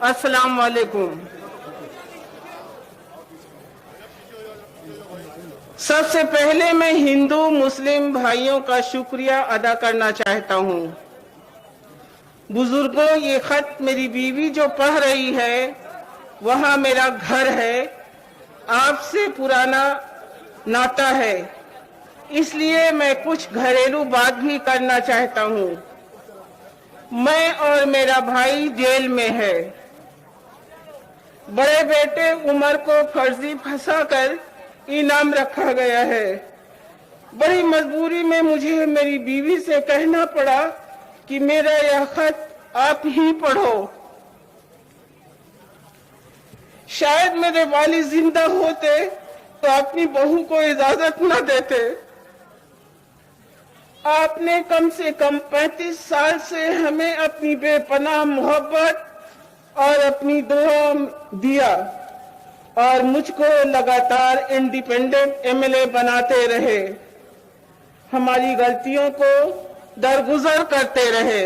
अस्सलाम वालेकुम। सबसे पहले मैं हिंदू मुस्लिम भाइयों का शुक्रिया अदा करना चाहता हूँ। बुजुर्गों, ये खत मेरी बीवी जो पढ़ रही है, वहाँ मेरा घर है, आपसे पुराना नाता है, इसलिए मैं कुछ घरेलू बात भी करना चाहता हूँ। मैं और मेरा भाई जेल में है। बड़े बेटे उमर को फर्जी फंसाकर इनाम रखा गया है। बड़ी मजबूरी में मुझे मेरी बीवी से कहना पड़ा कि मेरा यह खत आप ही पढ़ो। शायद मेरे वालिद जिंदा होते तो अपनी बहू को इजाजत न देते। आपने कम से कम 35 साल से हमें अपनी बेपनाह मोहब्बत और अपनी दुआ दिया और मुझको लगातार इंडिपेंडेंट एमएलए बनाते रहे, हमारी गलतियों को दरगुजर करते रहे।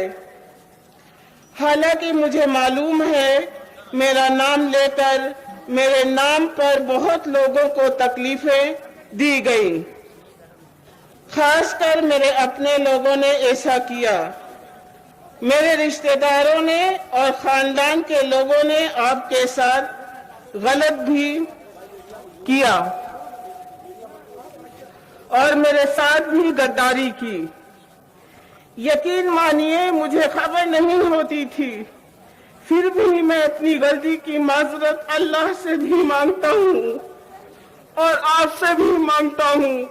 हालांकि मुझे मालूम है मेरा नाम लेकर मेरे नाम पर बहुत लोगों को तकलीफें दी गई, खासकर मेरे अपने लोगों ने ऐसा किया। मेरे रिश्तेदारों ने और खानदान के लोगों ने आपके साथ गलत भी किया और मेरे साथ भी गद्दारी की। यकीन मानिए मुझे खबर नहीं होती थी, फिर भी मैं अपनी गलती की माजरत अल्लाह से भी मांगता हूँ और आपसे भी मांगता हूँ।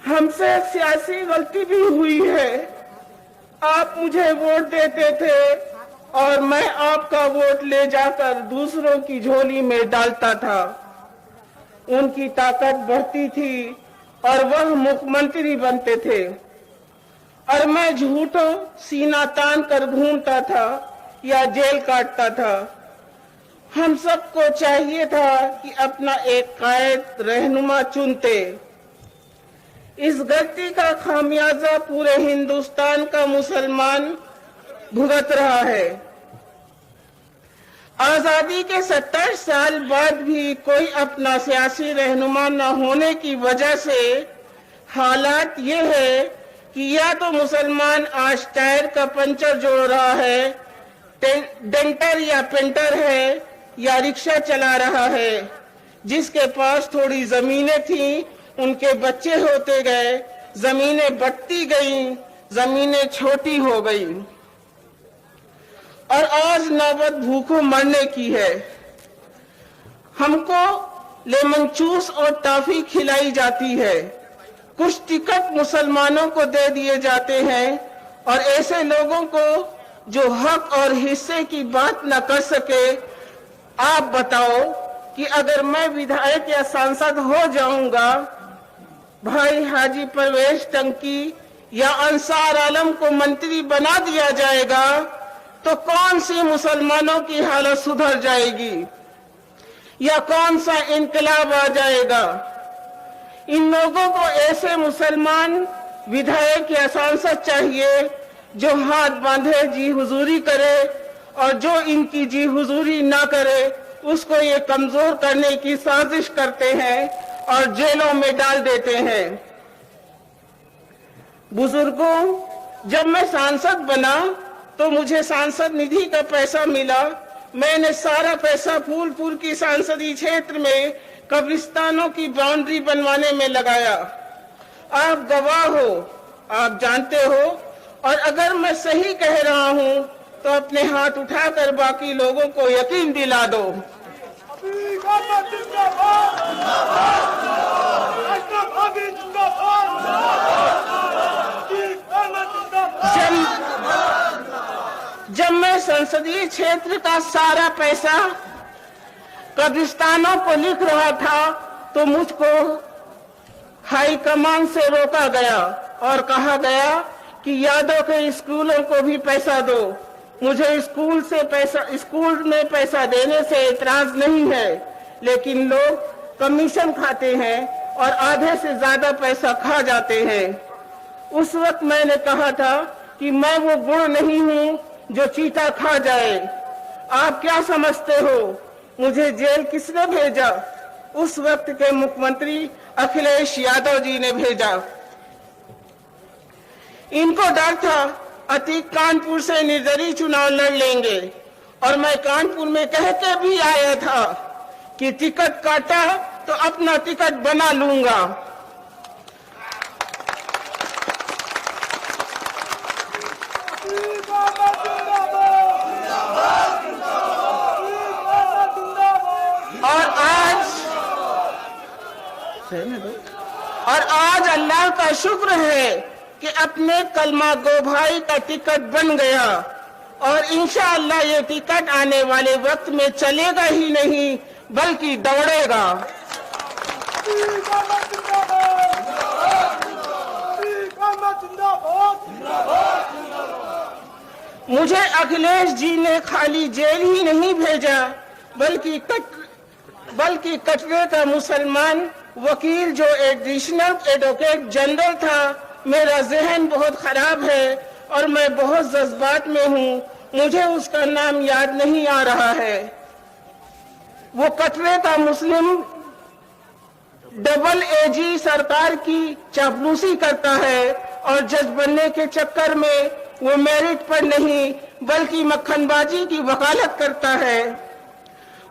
हमसे सियासी गलती भी हुई है। आप मुझे वोट देते थे और मैं आपका वोट ले जाकर दूसरों की झोली में डालता था। उनकी ताकत बढ़ती थी और वह मुख्यमंत्री बनते थे और मैं झूठों सीना तान कर घूमता था या जेल काटता था। हम सबको चाहिए था कि अपना एक कायद रहनुमा चुनते। इस गलती का खामियाजा पूरे हिंदुस्तान का मुसलमान भुगत रहा है। आजादी के 70 साल बाद भी कोई अपना सियासी रहनुमा न होने की वजह से हालात ये है कि या तो मुसलमान आज टायर का पंचर जोड़ रहा है, डेंटर या पेंटर है, या रिक्शा चला रहा है। जिसके पास थोड़ी जमीनें थी उनके बच्चे होते गए, जमीनें बढ़ती गईं, जमीनें छोटी हो गई और आज नौबत भूखों मरने की है। हमको लेमन जूस और टॉफी खिलाई जाती है, कुछ टिकट मुसलमानों को दे दिए जाते हैं और ऐसे लोगों को जो हक और हिस्से की बात न कर सके। आप बताओ कि अगर मैं विधायक या सांसद हो जाऊंगा, भाई हाजी परवेज टंकी या अंसार आलम को मंत्री बना दिया जाएगा, तो कौन सी मुसलमानों की हालत सुधर जाएगी या कौन सा इनकलाब आ जाएगा। इन लोगों को ऐसे मुसलमान विधायक या सांसद चाहिए जो हाथ बांधे जी हुजूरी करे और जो इनकी जी हुजूरी ना करे उसको ये कमजोर करने की साजिश करते हैं और जेलों में डाल देते हैं। बुजुर्गों, जब मैं सांसद बना तो मुझे सांसद निधि का पैसा मिला। मैंने सारा पैसा फूलपुर की सांसदीय क्षेत्र में कब्रिस्तानों की बाउंड्री बनवाने में लगाया। आप गवाह हो, आप जानते हो, और अगर मैं सही कह रहा हूं तो अपने हाथ उठाकर बाकी लोगों को यकीन दिला दो। जब मैं संसदीय क्षेत्र का सारा पैसा कब्रिस्तानों को लिख रहा था तो मुझको हाई कमान से रोका गया और कहा गया कि यादव के स्कूलों को भी पैसा दो। मुझे स्कूल में पैसा देने से इतराज नहीं है, लेकिन लोग कमीशन खाते हैं और आधे से ज्यादा पैसा खा जाते हैं। उस वक्त मैंने कहा था कि मैं वो गुण नहीं हूं जो चीता खा जाए। आप क्या समझते हो मुझे जेल किसने भेजा? उस वक्त के मुख्यमंत्री अखिलेश यादव जी ने भेजा। इनको डर था अतीक कानपुर से निर्दलीय चुनाव लड़ लेंगे और मैं कानपुर में कह के भी आया था कि टिकट काटा तो अपना टिकट बना लूंगा। और आज अल्लाह का शुक्र है कि अपने कलमा गो भाई का टिकट बन गया और इंशाअल्लाह ये टिकट आने वाले वक्त में चलेगा ही नहीं बल्कि दौड़ेगा। मुझे अखिलेश जी ने खाली जेल ही नहीं भेजा बल्कि कटरे का मुसलमान वकील जो एडिशनल एडवोकेट जनरल था। मेरा जहन बहुत खराब है और मैं बहुत जज्बात में हूँ, मुझे उसका नाम याद नहीं आ रहा है। वो कटरे का मुस्लिम डबल एजी सरकार की चापलूसी करता है और जज बनने के चक्कर में वो मेरिट पर नहीं बल्कि मक्खनबाजी की वकालत करता है।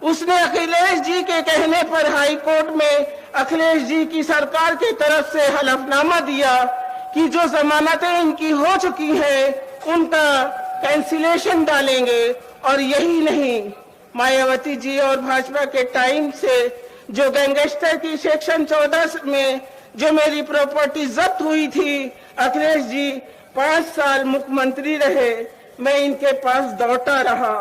उसने अखिलेश जी के कहने पर हाई कोर्ट में अखिलेश जी की सरकार की तरफ से हलफनामा दिया कि जो जमानतें इनकी हो चुकी हैं उनका कैंसिलेशन डालेंगे। और यही नहीं, मायावती जी और भाजपा के टाइम से जो गैंगस्टर की सेक्शन 14 में जो मेरी प्रॉपर्टी जब्त हुई थी, अखिलेश जी 5 साल मुख्यमंत्री रहे, मैं इनके पास दौड़ता रहा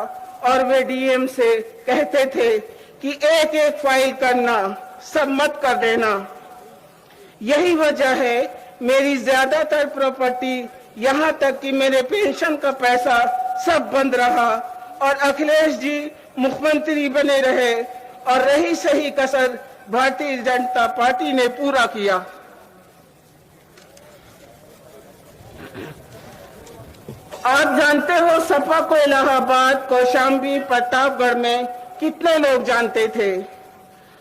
और वे डीएम से कहते थे कि एक एक फाइल करना, सब मत कर देना। यही वजह है मेरी ज्यादातर प्रॉपर्टी यहाँ तक कि मेरे पेंशन का पैसा सब बंद रहा और अखिलेश जी मुख्यमंत्री बने रहे और रही सही कसर भारतीय जनता पार्टी ने पूरा किया। आप जानते हो सपा को इलाहाबाद, कौशाम्बी, प्रतापगढ़ में कितने लोग जानते थे।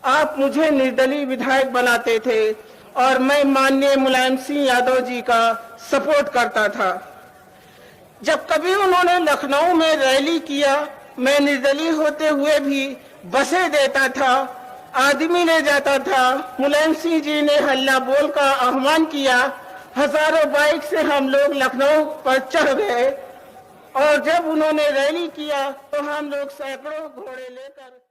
आप मुझे निर्दलीय विधायक बनाते थे और मैं माननीय मुलायम सिंह यादव जी का सपोर्ट करता था। जब कभी उन्होंने लखनऊ में रैली किया, मैं निर्दलीय होते हुए भी बसें देता था, आदमी ले जाता था। मुलायम सिंह जी ने हल्ला बोल का आह्वान किया, हजारों बाइक से हम लोग लखनऊ पर चढ़ गए और जब उन्होंने रैली किया तो हम लोग सैकड़ों घोड़े लेकर